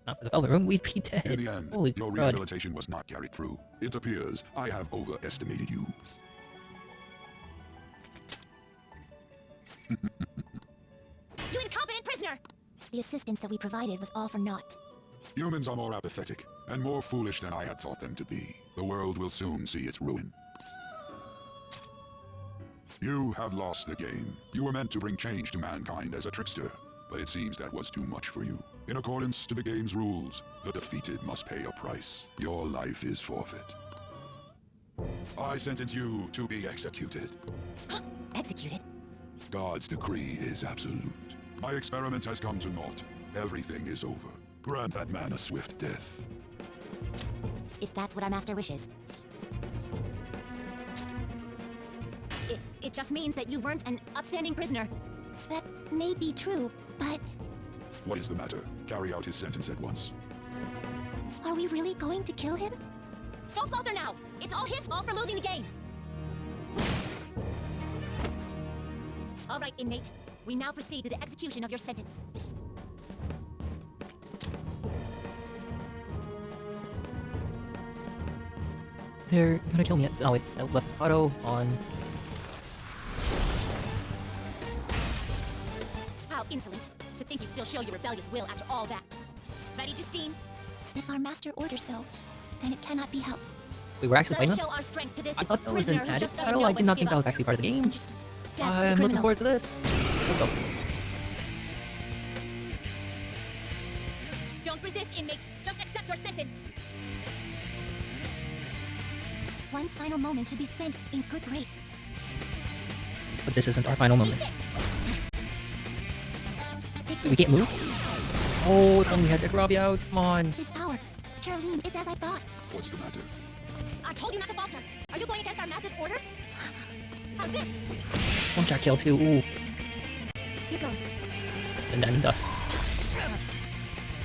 Not for the velvet room, we'd be dead. In the end, Holy your crud. rehabilitation was not carried through. It appears I have overestimated you. You incompetent prisoner! The assistance that we provided was all for naught. Humans are more apathetic and more foolish than I had thought them to be. The world will soon see its ruin. You have lost the game. You were meant to bring change to mankind as a trickster, but it seems that was too much for you. In accordance to the game's rules, the defeated must pay a price. Your life is forfeit. I sentence you to be executed. Executed? God's decree is absolute. My experiment has come to naught. Everything is over. Grant that man a swift death. If that's what our master wishes. It just means that you weren't an upstanding prisoner. That may be true, but... What is the matter? Carry out his sentence at once. Are we really going to kill him? Don't falter now! It's all his fault for losing the game! All right, inmate. We now proceed to the execution of your sentence. They're gonna kill me. Oh wait, I left auto on. How insolent. To think you still show your rebellious will after all that. Ready, Justine? If our master orders so, then it cannot be helped. We were actually Let playing us them? show our strength to this I thought that was an prisoner who added just doesn't battle. know I when did to not think give that was up. actually part of the game. Just death to the I'm looking criminal. forward to this. Let's go. Don't resist, inmate. Just accept your sentence. One's final moment should be spent in good grace. But this isn't our final moment. Take We this. can't move? Oh, if only we had Dick Robbie out. Come on. This hour. Caroline, it's as I thought. What's the matter? I told you not to falter. Are you going against our master's orders? How's this? One shot kill too. Ooh. Here goes. And then dust.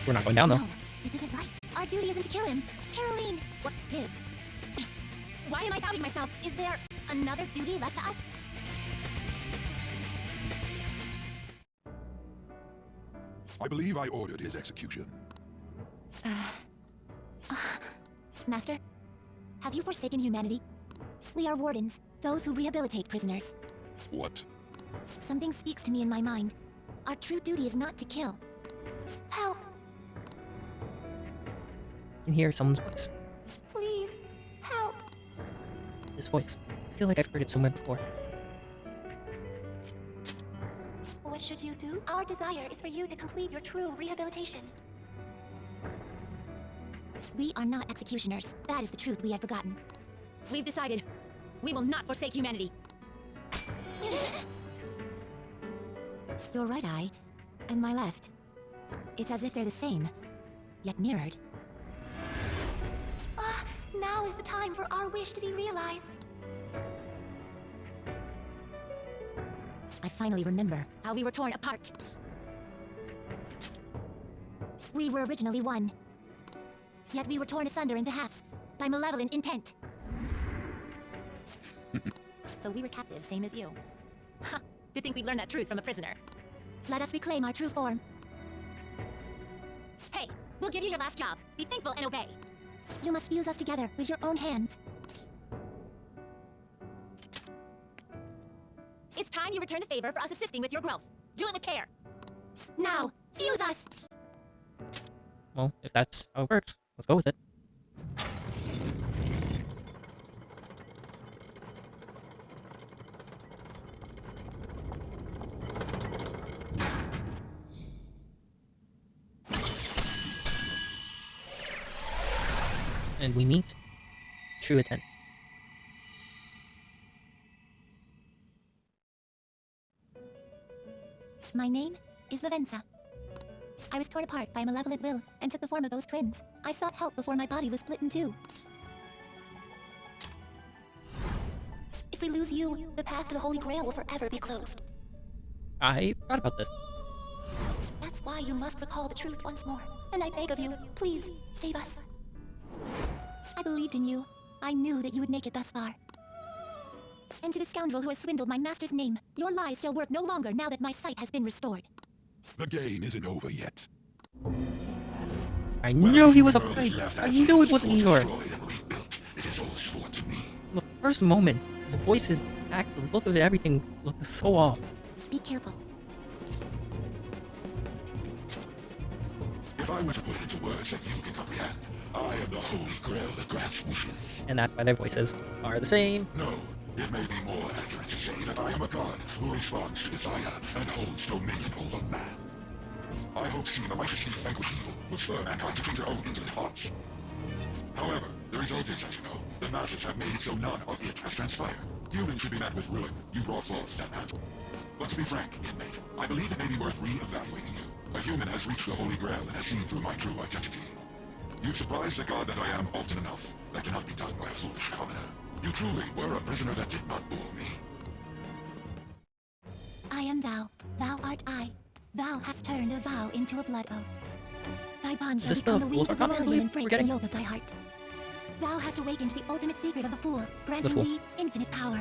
We're not going down though. No, this isn't right. Our duty isn't to kill him. Caroline! What is? Why am I doubting myself? Is there another duty left to us? I believe I ordered his execution. Master, have you forsaken humanity? We are wardens, those who rehabilitate prisoners. What? Something speaks to me in my mind. Our true duty is not to kill. Help! I can hear someone's voice. Please, help! This voice. I feel like I've heard it somewhere before. What should you do? Our desire is for you to complete your true rehabilitation. We are not executioners. That is the truth we have forgotten. We've decided. We will not forsake humanity. Your right eye and my left. It's as if they're the same, yet mirrored. Now is the time for our wish to be realized. I finally remember how we were torn apart. We were originally one. Yet we were torn asunder into halves by malevolent intent. So we were captives, same as you. Ha! To think we'd learn that truth from a prisoner. Let us reclaim our true form. Hey, we'll give you your last job. Be thankful and obey. You must fuse us together with your own hands. It's time you return the favor for us assisting with your growth. Do it with care. Now, fuse us! Well, if that's how it works, let's go with it. And we meet True Intent. My name is Lavenza. I was torn apart by a malevolent will and took the form of those twins. I sought help before my body was split in two. If we lose you, the path to the Holy Grail will forever be closed. I forgot about this. That's why you must recall the truth once more. And I beg of you, please, save us. I believed in you. I knew that you would make it thus far. And to the scoundrel who has swindled my master's name, your lies shall work no longer now that my sight has been restored. The game isn't over yet. I knew he was a fight. I knew it wasn't Igor. It is all sport to me. From the first moment, his voice, his act, the look of it, everything looked so off. Be careful. If I were to put it into words that you can comprehend, I am the holy grail that grants wishes. And that's why their voices are the same. No, it may be more accurate to say that I am a god who responds to desire and holds dominion over man. I hope seeing the righteously vanquish evil will spur mankind to change their own indolent hearts. However, the result is, as you know, the masses have made it so none of it has transpired. Humans should be met with ruin. You brought forth that man. But to be frank, inmate, I believe it may be worth re-evaluating you. A human has reached the Holy Grail and has seen through my true identity. You've surprised the god that I am often enough. That cannot be done by a foolish commoner. You truly were a prisoner that did not bore me. I am thou. Thou art I. Thou hast turned a vow into a blood oath. Thy bond shall this become the the wings Fool's of Arcana, I rebellion and believe we're break the getting? yoke of thy heart. Thou hast awakened the ultimate secret of the Fool, granting Fool. thee infinite power.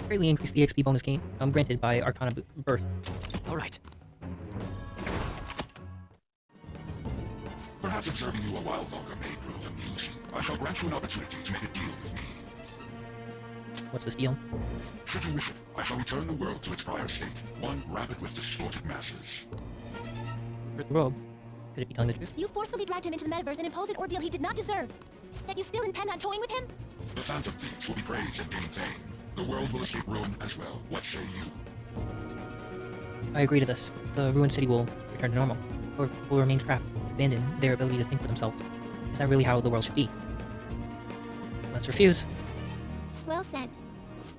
Greatly increased the XP bonus gain, granted by Arcana Birth. Alright. Perhaps observing you a while longer may prove amusing. I shall grant you an opportunity to make a deal with me. What's this deal? Should you wish it, I shall return the world to its prior state, one rampant with distorted masses. The robe. Could it be telling the truth? You forcefully dragged him into the metaverse and imposed an ordeal he did not deserve. Yet you still intend on toying with him? The phantom thieves will be praised and gain fame. The world will escape ruin as well. What say you? I agree to this. The ruined city will return to normal. Or will remain trapped, abandon their ability to think for themselves. Is that really how the world should be? Let's refuse. Well said.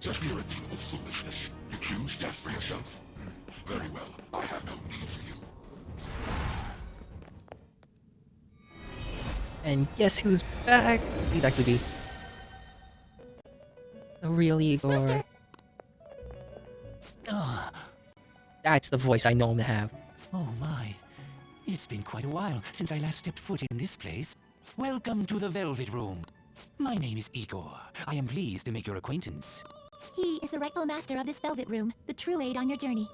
Such irredeemable foolishness. You choose death for yourself? Very well. I have no need for you. And guess who's back? Please actually be. The real Igor. Master! Ah, That's the voice I know him to have. oh my. It's been quite a while since I last stepped foot in this place. Welcome to the Velvet Room. My name is Igor. I am pleased to make your acquaintance. He is the rightful master of this Velvet Room, the true aid on your journey.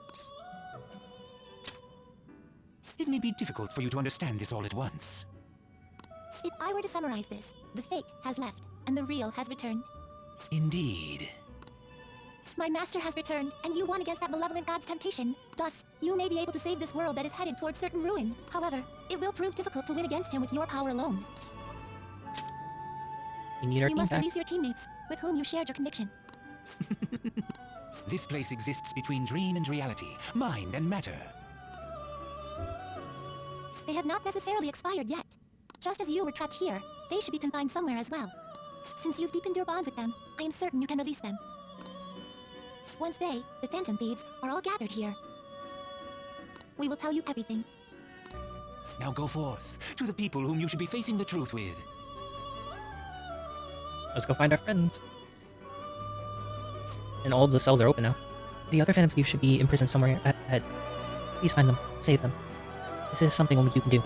It may be difficult for you to understand this all at once. If I were to summarize this, the fake has left, and the real has returned. Indeed. My master has returned, and you won against that malevolent god's temptation. Thus, you may be able to save this world that is headed towards certain ruin. However, it will prove difficult to win against him with your power alone. We need our You team must back. release your teammates, with whom you shared your conviction. This place exists between dream and reality, mind and matter. They have not necessarily expired yet. Just as you were trapped here, they should be confined somewhere as well. Since you've deepened your bond with them, I am certain you can release them. Once they, the Phantom Thieves, are all gathered here, we will tell you everything. Now go forth, to the people whom you should be facing the truth with. Let's go find our friends. And all the cells are open now. The other Phantom Thieves should be imprisoned somewhere ahead. Please find them. Save them. This is something only you can do.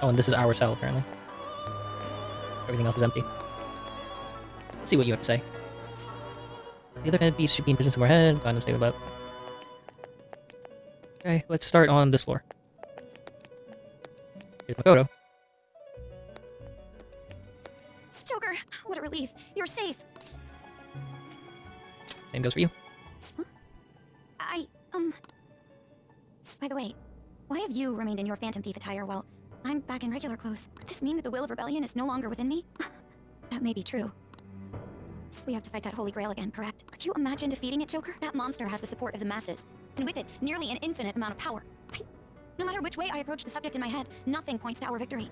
Oh, and this is our cell, apparently. Everything else is empty. Let's see what you have to say. The other Phantom Thieves should be imprisoned somewhere ahead. Find them, save them up. Okay, let's start on this floor. Here's Makoto. Joker, what a relief. You're safe. Same goes for you. By the way, why have you remained in your Phantom Thief attire while I'm back in regular clothes? Could this mean that the will of rebellion is no longer within me? That may be true. We have to fight that Holy Grail again, correct? Could you imagine defeating it, Joker? That monster has the support of the masses, and with it, nearly an infinite amount of power. No matter which way I approach the subject in my head, nothing points to our victory.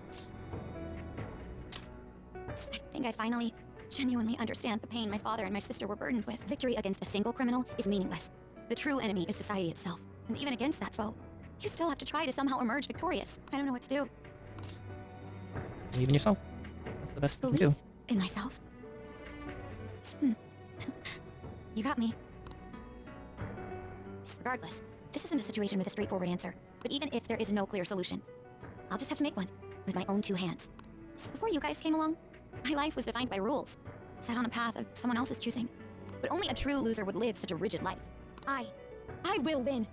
I think I finally, genuinely understand the pain my father and my sister were burdened with. Victory against a single criminal is meaningless. The true enemy is society itself. And even against that foe, you still have to try to somehow emerge victorious. I don't know what to do. Believe in yourself. That's the best you can Believe do. in myself? You got me. Regardless, this isn't a situation with a straightforward answer. But even if there is no clear solution, I'll just have to make one with my own two hands. Before you guys came along, my life was defined by rules, set on a path of someone else's choosing. But only a true loser would live such a rigid life. I I will win.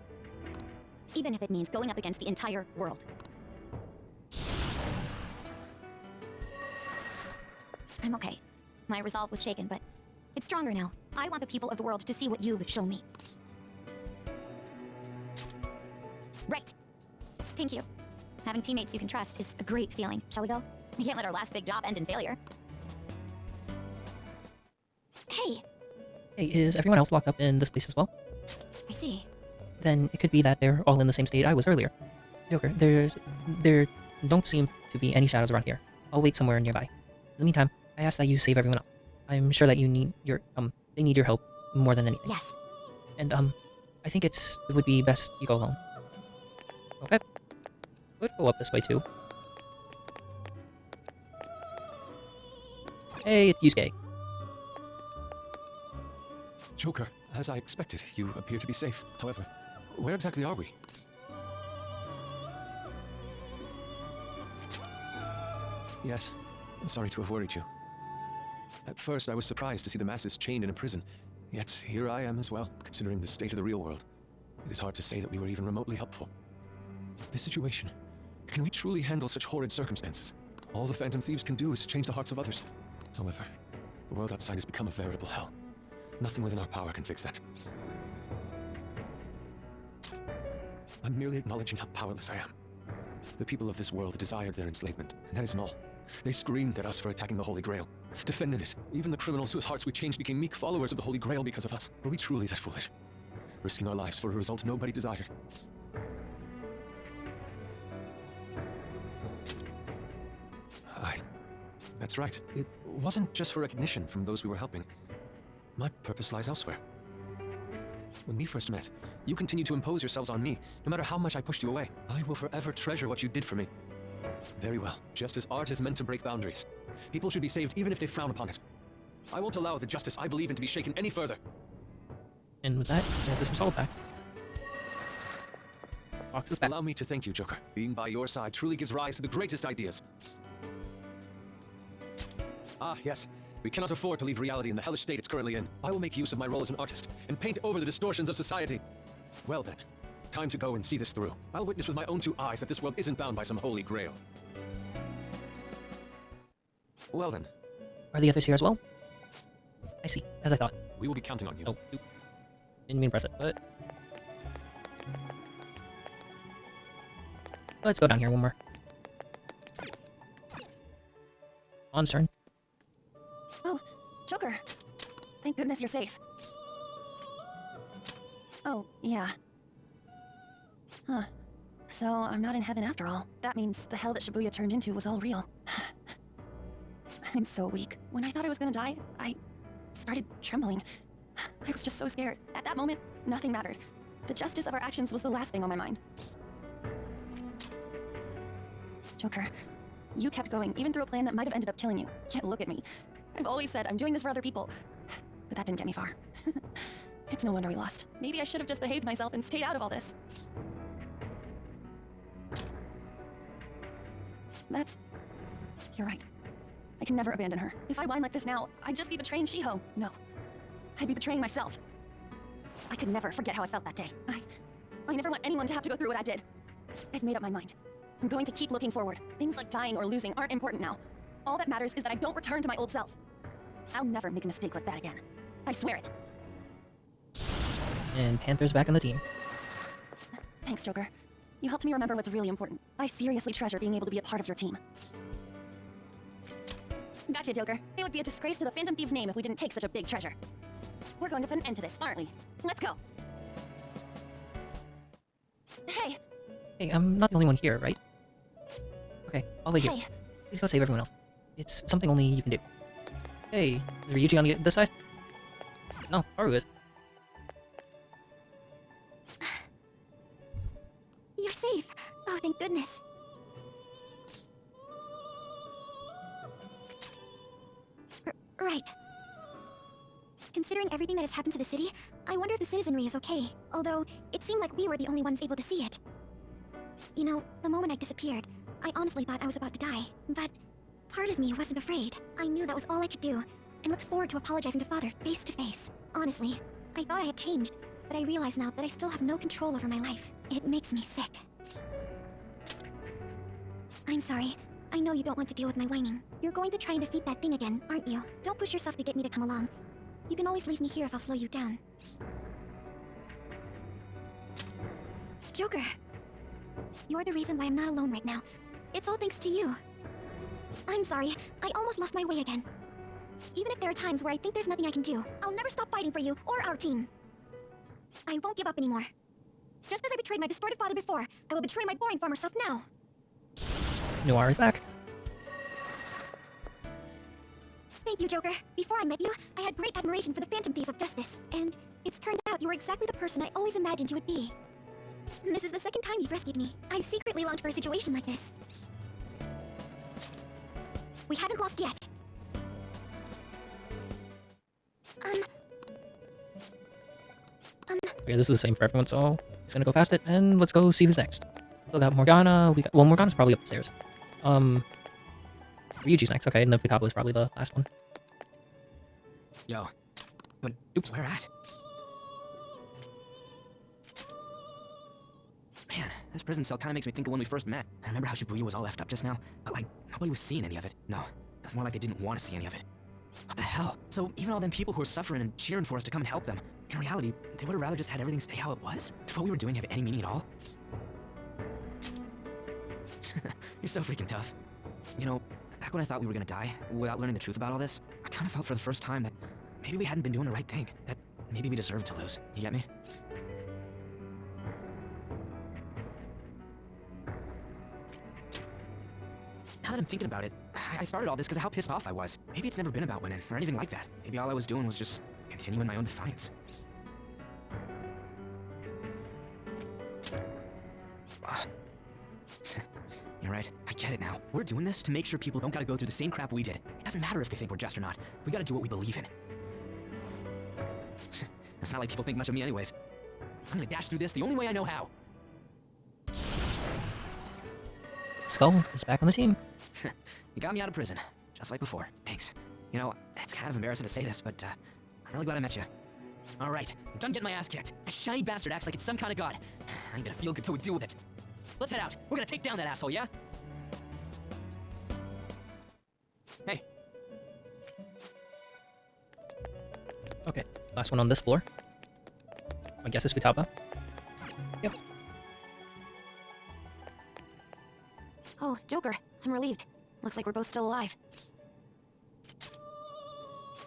Even if it means going up against the entire world. I'm okay. My resolve was shaken, but it's stronger now. I want the people of the world to see what you've shown me. Right. Thank you. Having teammates you can trust is a great feeling. Shall we go? We can't let our last big job end in failure. Hey, Hey, is everyone else locked up in this place as well? I see. Then it could be that they're all in the same state I was earlier. Joker, there don't seem to be any shadows around here. I'll wait somewhere nearby. In the meantime, I ask that you save everyone else. I'm sure that you need they need your help more than anything. Yes. And I think it would be best you go alone. Okay. Could go up this way too. Hey, it's Yusuke. Joker, as I expected, you appear to be safe. However, where exactly are we? Yes, I'm sorry to have worried you. At first, I was surprised to see the masses chained in a prison. Yet, here I am as well, considering the state of the real world. It is hard to say that we were even remotely helpful. This situation, can we truly handle such horrid circumstances? All the Phantom Thieves can do is change the hearts of others. However, the world outside has become a veritable hell. Nothing within our power can fix that. I'm merely acknowledging how powerless I am. The people of this world desired their enslavement, and that isn't all. They screamed at us for attacking the Holy Grail, defended it. Even the criminals whose hearts we changed became meek followers of the Holy Grail because of us. Were we truly that foolish? Risking our lives for a result nobody desired. That's right. It wasn't just for recognition from those we were helping. My purpose lies elsewhere. When we first met, you continued to impose yourselves on me, no matter how much I pushed you away. I will forever treasure what you did for me. Very well. Just as art is meant to break boundaries. People should be saved even if they frown upon it. I won't allow the justice I believe in to be shaken any further. And with that, there's this result back. Box is back. Allow me to thank you, Joker. Being by your side truly gives rise to the greatest ideas. Ah, yes. We cannot afford to leave reality in the hellish state it's currently in. I will make use of my role as an artist and paint over the distortions of society. Well then, time to go and see this through. I'll witness with my own two eyes that this world isn't bound by some holy grail. Well then. Are the others here as well? I see, as I thought. We will be counting on you. Oh, oop. Didn't mean to press it, but... Let's go down here one more. On's turn. Oh, Joker. Thank goodness you're safe. Oh, yeah. Huh. So I'm not in heaven after all. That means the hell that Shibuya turned into was all real. I'm so weak. When I thought I was gonna die, I started trembling. I was just so scared. At that moment, nothing mattered. The justice of our actions was the last thing on my mind. Joker, you kept going, even through a plan that might have ended up killing you. Yet look at me. I've always said I'm doing this for other people. But that didn't get me far. It's no wonder we lost. Maybe I should have just behaved myself and stayed out of all this. You're right. I can never abandon her. If I whine like this now, I'd just be betraying Shiho. No. I'd be betraying myself. I could never forget how I felt that day. I never want anyone to have to go through what I did. I've made up my mind. I'm going to keep looking forward. Things like dying or losing aren't important now. All that matters is that I don't return to my old self. I'll never make a mistake like that again. I swear it. And Panther's back on the team. Thanks, Joker. You helped me remember what's really important. I seriously treasure being able to be a part of your team. Gotcha, Joker. It would be a disgrace to the Phantom Thieves' name if we didn't take such a big treasure. We're going to put an end to this, aren't we? Let's go. Hey! Hey, I'm not the only one here, right? Okay, I'll wait here. Hey. Please go save everyone else. It's something only you can do. Hey, is Ryuji on this side? No, Haru is. You're safe. Oh, thank goodness. Right. Considering everything that has happened to the city, I wonder if the citizenry is okay. Although, it seemed like we were the only ones able to see it. You know, the moment I disappeared, I honestly thought I was about to die. But part of me wasn't afraid. I knew that was all I could do, and looked forward to apologizing to Father face to face. Honestly, I thought I had changed, but I realize now that I still have no control over my life. It makes me sick. I'm sorry. I know you don't want to deal with my whining. You're going to try and defeat that thing again, aren't you? Don't push yourself to get me to come along. You can always leave me here if I'll slow you down. Joker. You're the reason why I'm not alone right now. It's all thanks to you. I'm sorry. I almost lost my way again. Even if there are times where I think there's nothing I can do, I'll never stop fighting for you or our team. I won't give up anymore. Just as I betrayed my distorted father before, I will betray my boring farmer self now. Noir is back. Thank you, Joker. Before I met you, I had great admiration for the Phantom Thieves of Justice, and it's turned out you were exactly the person I always imagined you would be. And this is the second time you've rescued me. I've secretly longed for a situation like this. We haven't lost yet. Okay, this is the same for everyone, so just gonna go past it, and let's go see who's next. So got Morgana, well, Morgana's probably upstairs. Ryuji's next, okay, and then Futaba is probably the last one. Yo. But Oops. where at? Man, this prison cell kind of makes me think of when we first met. I remember how Shibuya was all left up just now, but like, nobody was seeing any of it. No, it's more like they didn't want to see any of it. What the hell? So even all them people who were suffering and cheering for us to come and help them, in reality, they would have rather just had everything stay how it was? Did what we were doing have any meaning at all? You're so freaking tough. You know, back when I thought we were gonna die, without learning the truth about all this, I kind of felt for the first time that maybe we hadn't been doing the right thing. That maybe we deserved to lose. You get me? Now that I'm thinking about it, I started all this because of how pissed off I was. Maybe it's never been about winning, or anything like that. Maybe all I was doing was just continuing my own defiance. You're right. I get it now. We're doing this to make sure people don't gotta go through the same crap we did. It doesn't matter if they think we're just or not. We gotta do what we believe in. It's not like people think much of me anyways. I'm gonna dash through this the only way I know how. Skull is back on the team. You got me out of prison, just like before. Thanks. You know, it's kind of embarrassing to say this, but I'm really glad I met you. All right, I'm done getting my ass kicked. That shiny bastard acts like it's some kind of god. I ain't gonna feel good till we deal with it. Let's head out. We're gonna take down that asshole, yeah? Hey. Okay, last one on this floor. I guess it's Futaba. Yep. Oh, Joker, I'm relieved. Looks like we're both still alive.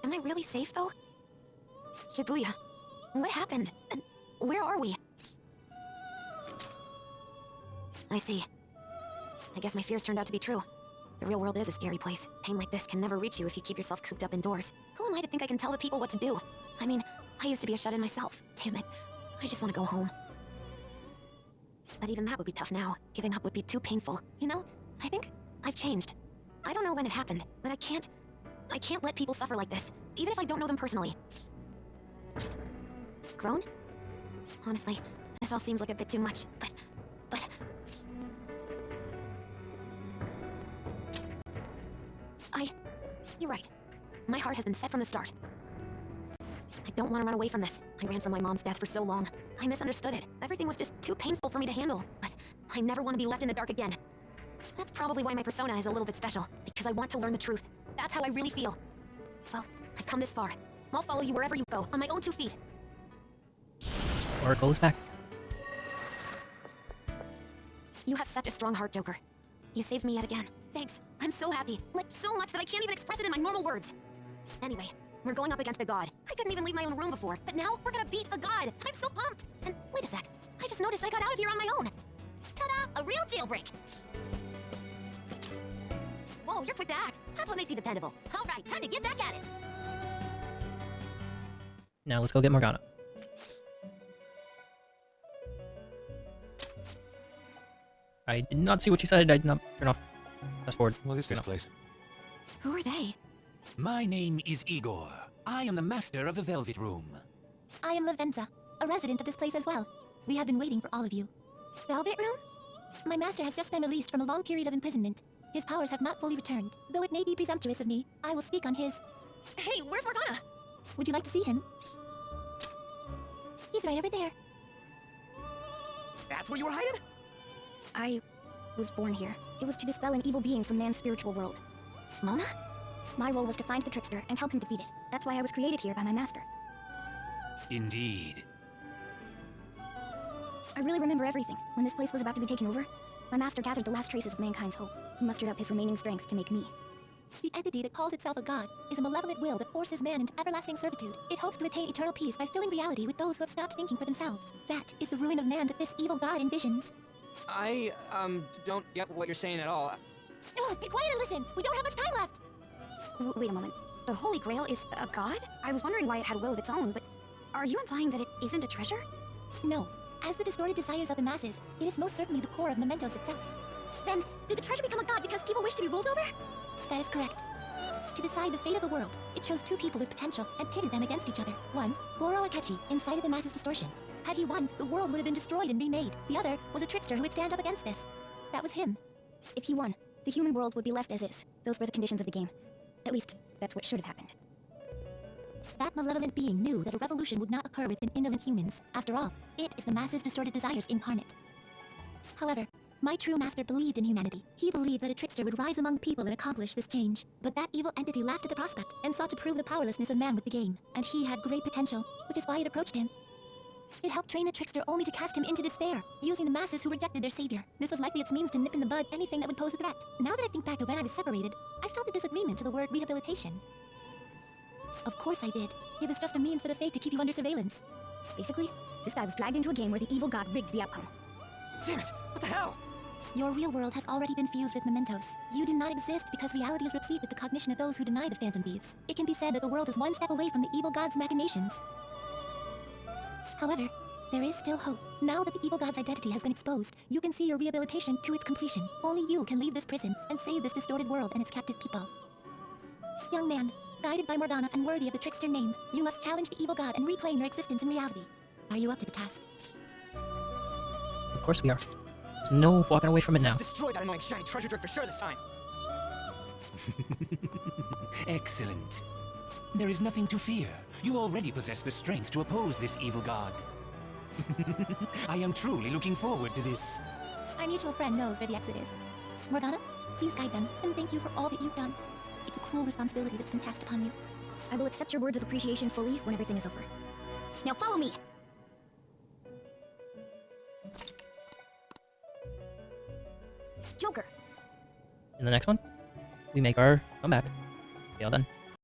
Am I really safe, though? Shibuya, what happened? And where are we? I see. I guess my fears turned out to be true. The real world is a scary place. Pain like this can never reach you if you keep yourself cooped up indoors. Who am I to think I can tell the people what to do? I mean, I used to be a shut-in myself. Damn it. I just want to go home. But even that would be tough now. Giving up would be too painful. You know, I think I've changed. I don't know when it happened, but I can't let people suffer like this, even if I don't know them personally. Grown? Honestly, this all seems like a bit too much, but... You're right. My heart has been set from the start. I don't want to run away from this. I ran from my mom's death for so long. I misunderstood it. Everything was just too painful for me to handle. But I never want to be left in the dark again. That's probably why my persona is a little bit special, because I want to learn the truth. That's how I really feel. Well, I've come this far. I'll follow you wherever you go, on my own 2 feet. Oracle is back. You have such a strong heart, Joker. You saved me yet again. Thanks. I'm so happy. Like, so much that I can't even express it in my normal words. Anyway, we're going up against a god. I couldn't even leave my own room before, but now we're gonna beat a god. I'm so pumped. And wait a sec. I just noticed I got out of here on my own. Ta-da! A real jailbreak. Whoa, you're quick to act. That's what makes you dependable. All right, time to get back at it. Now let's go get Morgana. I did not see what she said. I did not turn off. Fast forward. What is this place? Who are they? My name is Igor. I am the master of the Velvet Room. I am Lavenza, a resident of this place as well. We have been waiting for all of you. Velvet Room? My master has just been released from a long period of imprisonment. His powers have not fully returned. Though it may be presumptuous of me, I will speak on his... Hey, where's Morgana? Would you like to see him? He's He's right over there. That's where you were hiding? I was born here. It was to dispel an evil being from man's spiritual world. Mona? My role was to find the trickster and help him defeat it. That's why I was created here by my master. Indeed. I really remember everything. When this place was about to be taken over, my master gathered the last traces of mankind's hope. He mustered up his remaining strength to make me. The entity that calls itself a god is a malevolent will that forces man into everlasting servitude. It hopes to attain eternal peace by filling reality with those who have stopped thinking for themselves. That is the ruin of man that this evil god envisions. I, don't get what you're saying at all. Oh, be quiet and listen! We don't have much time left! Wait a moment. The Holy Grail is a god? I was wondering why it had a will of its own, but are you implying that it isn't a treasure? No. As the distorted desires of the masses, it is most certainly the core of Mementos itself. Then, did the treasure become a god because people wish to be ruled over? That is correct. To decide the fate of the world, it chose two people with potential and pitted them against each other. One, Goro Akechi, incited the masses' distortion. Had he won, the world would have been destroyed and remade. The other was a trickster who would stand up against this. That was him. If he won, the human world would be left as is. Those were the conditions of the game. At least, that's what should have happened. That malevolent being knew that a revolution would not occur within indolent humans. After all, it is the masses' distorted desires incarnate. However, my true master believed in humanity. He believed that a trickster would rise among people and accomplish this change. But that evil entity laughed at the prospect and sought to prove the powerlessness of man with the game. And he had great potential, which is why it approached him. It helped train the trickster only to cast him into despair, using the masses who rejected their savior. This was likely its means to nip in the bud anything that would pose a threat. Now that I think back to when I was separated, I felt a disagreement to the word rehabilitation. Of course I did. It was just a means for the fate to keep you under surveillance. Basically, this guy was dragged into a game where the evil god rigged the outcome. Damn it! What the hell? Your real world has already been fused with mementos. You do not exist because reality is replete with the cognition of those who deny the phantom thieves. It can be said that the world is one step away from the evil god's machinations. However, there is still hope. Now that the evil god's identity has been exposed, you can see your rehabilitation to its completion. Only you can leave this prison and save this distorted world and its captive people. Young man, guided by Morgana and worthy of the trickster name, you must challenge the evil god and reclaim your existence in reality. Are you up to the task? Of course we are. There's no walking away from it now. Let's destroy that annoying shiny treasure drip for sure this time. Excellent. There is nothing to fear. You already possess the strength to oppose this evil god. I am truly looking forward to this. Our mutual friend knows where the exit is. Morgana, please guide them, and thank you for all that you've done. It's a cruel responsibility that's been cast upon you. I will accept your words of appreciation fully when everything is over. Now follow me! Joker! In the next one, we make our comeback. See y'all then.